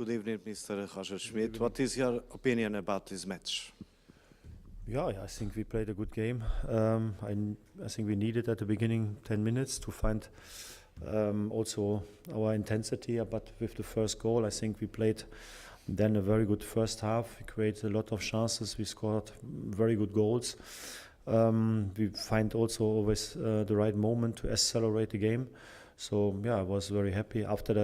Good evening, Mr. Roger Schmidt. What is your opinion about this match? Yeah, I think we played a good game. I think we needed at the beginning 10 minutes to find also our intensity, but with the first goal, I think we played then a very good first half. We created a lot of chances. We scored very good goals. We find also always the right moment to accelerate the game. So yeah, I was very happy. After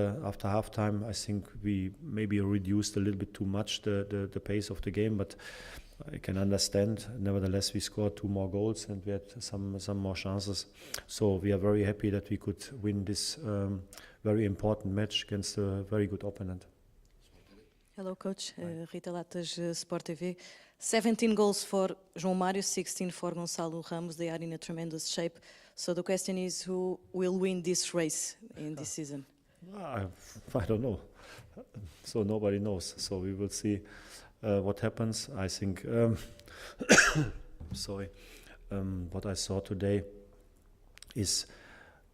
halftime, I think we maybe reduced a little bit too much the pace of the game, but I can understand. Nevertheless, we scored 2 more goals and we had some more chances. So we are very happy that we could win this very important match against a very good opponent. Hello, Coach. Rita Latas, Sport TV. 17 goals for João Mário, 16 for Gonçalo Ramos. They are in a tremendous shape. So the question is, who will win this race in this season? I don't know. So nobody knows. So we will see what happens. I think, what I saw today is,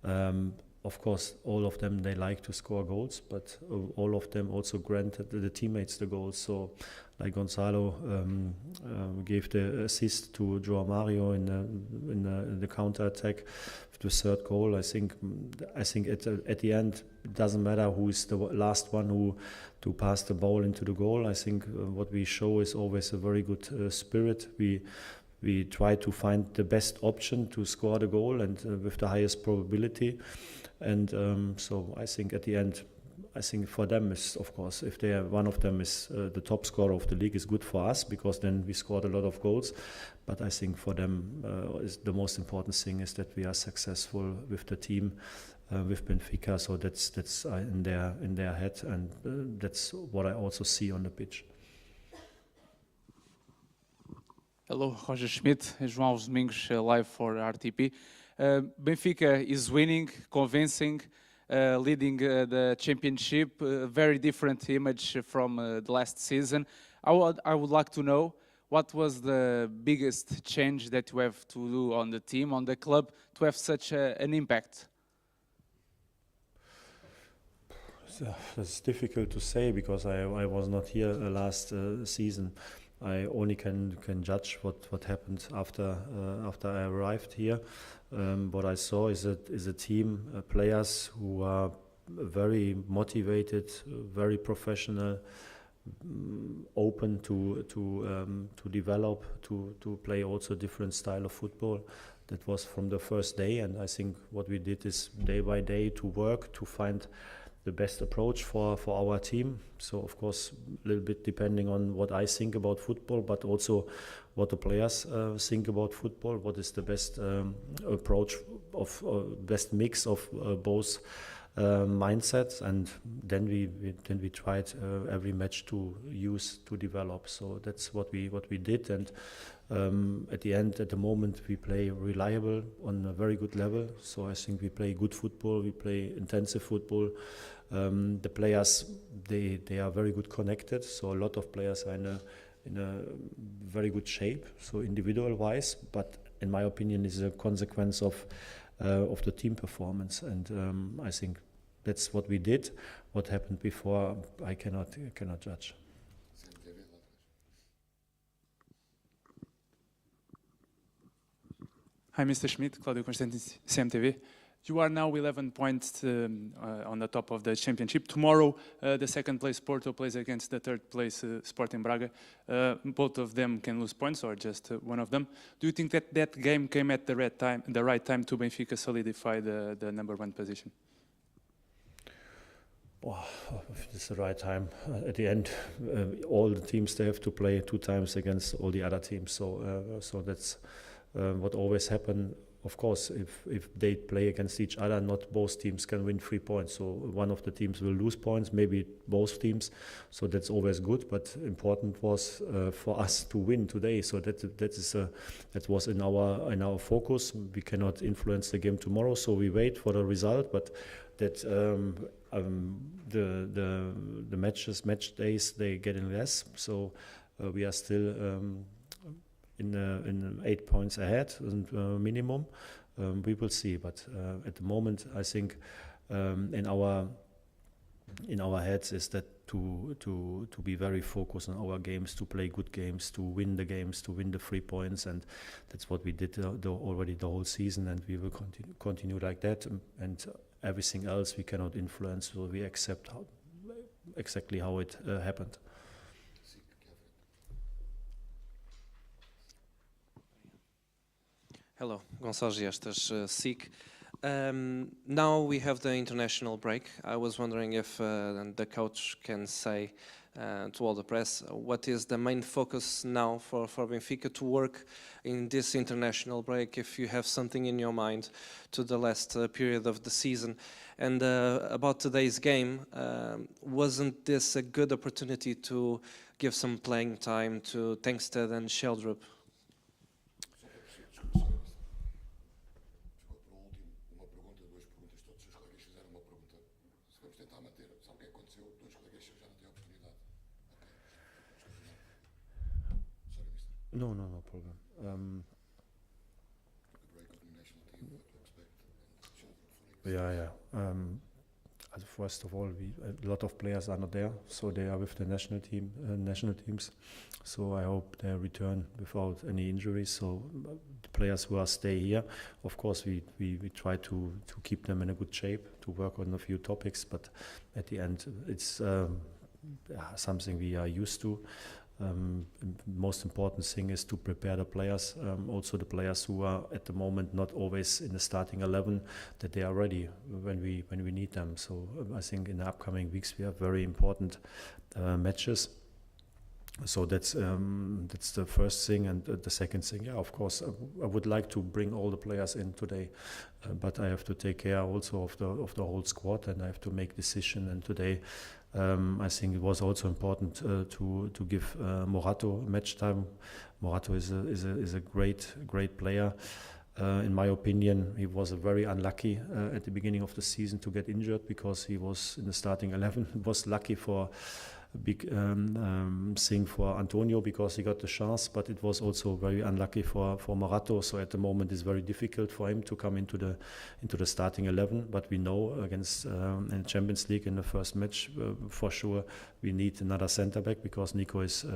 of course, all of them, they like to score goals, but all of them also granted the teammates the goals. So like Gonzalo gave the assist to João Mário in the counter-attack, the third goal. I think at the end, it doesn't matter who is the last one to pass the ball into the goal. I think what we show is always a very good spirit. We try to find the best option to score the goal and with the highest probability. And so I think at the end, I think for them is, of course, if they are, one of them is the top scorer of the league, is good for us because then we scored a lot of goals. But I think for them, is the most important thing is that we are successful with the team, with Benfica. So that's in their head, and that's what I also see on the pitch. Hello, Roger Schmidt, João Alves Domingos, live for RTP. Benfica is winning, convincing, leading the championship. Very different image from the last season. I would like to know what was the biggest change that you have to do on the team, on the club, to have such an impact? It's difficult to say because I was not here last season. I only can judge what happened after I arrived here. What I saw is a team, players who are very motivated, very professional, open to develop, to play also different style of football. That was from the first day, and I think what we did is day by day to work to find the best approach for our team. So of course, a little bit depending on what I think about football, but also what the players think about football. What is the best approach of best mix of both mindsets, and then we tried every match to use to develop. So that's what we did, and at the end, at the moment, we play reliable on a very good level. So I think we play good football, we play intensive football. The players, they are very good connected. So a lot of players are in a very good shape. So individual wise, but in my opinion, is a consequence of the team performance. And I think that's what we did. What happened before, I cannot judge. Hi, Mr. Schmidt, Claudio Constantini, CMTV. You are now 11 points on the top of the championship. Tomorrow, the second place Porto plays against the third place Sporting Braga. Both of them can lose points, or just one of them. Do you think that game came at the right time to Benfica solidify the number 1 position? Well, it's the right time. At the end, all the teams, they have to play 2 times against all the other teams. So that's what always happen. Of course, if they play against each other, not both teams can win 3 points. So one of the teams will lose points, maybe both teams. So that's always good. But important was for us to win today. So that was in our focus. We cannot influence the game tomorrow, so we wait for the result. But that the match days, they getting less. So we are still in 8 points ahead, minimum. We will see, but at the moment, I think in our heads is that to be very focused on our games, to play good games, to win the games, to win the 3 points, and that's what we did already the whole season, and we will continue like that. And everything else we cannot influence, so we accept exactly how it happened. Hello, Gonçalo Giestas, SIC. Now we have the international break. I was wondering if the coach can say to all the press, what is the main focus now for Benfica to work in this international break, if you have something in your mind to the last period of the season. And about today's game, wasn't this a good opportunity to give some playing time to Tankstead and Sheldrup? No problem. First of all, a lot of players are not there, so they are with the national teams. So I hope they return without any injuries. So the players who are stay here, of course, we try to keep them in a good shape, to work on a few topics. But at the end, it's something we are used to. Most important thing is to prepare the players, also the players who are at the moment not always in the starting 11, that they are ready when we need them. So I think in the upcoming weeks we have very important matches. So that's the first thing, and the second thing, of course, I would like to bring all the players in today, but I have to take care also of the whole squad, and I have to make decision. And today, I think it was also important to give Morato match time. Morato is a great player. In my opinion, he was very unlucky at the beginning of the season to get injured, because he was in the starting 11. He was lucky for a big thing for Antonio, because he got the chance, but it was also very unlucky for Morato. So at the moment it's very difficult for him to come into the starting 11. But we know against in Champions League in the first match, for sure we need another centre back, because Nico is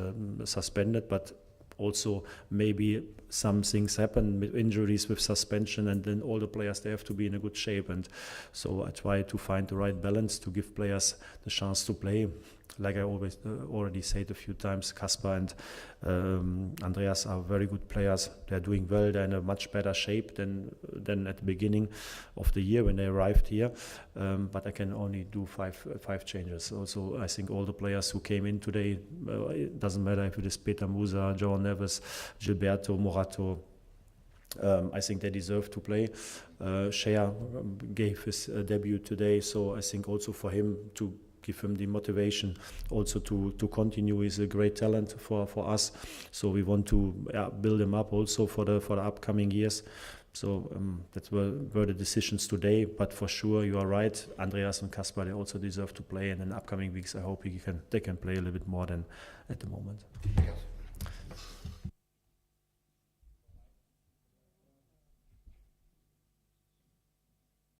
suspended. But also maybe some things happen with injuries, with suspension, and then all the players, they have to be in a good shape. And so I try to find the right balance to give players the chance to play. Like I always already said a few times, Kasper and Andreas are very good players. They're doing well. They're in a much better shape than at the beginning of the year when they arrived here. But I can only do five changes. Also, I think all the players who came in today, it doesn't matter if it is Peter Musa, João Neves, Gilberto, Morato. I think they deserve to play. Shea gave his debut today, so I think also for him to give him the motivation also to continue. He's a great talent for us, so we want to build him up also for the upcoming years. So that were the decisions today, but for sure you are right, Andreas and Kasper, they also deserve to play, and in the upcoming weeks I hope they can play a little bit more than at the moment. Yes.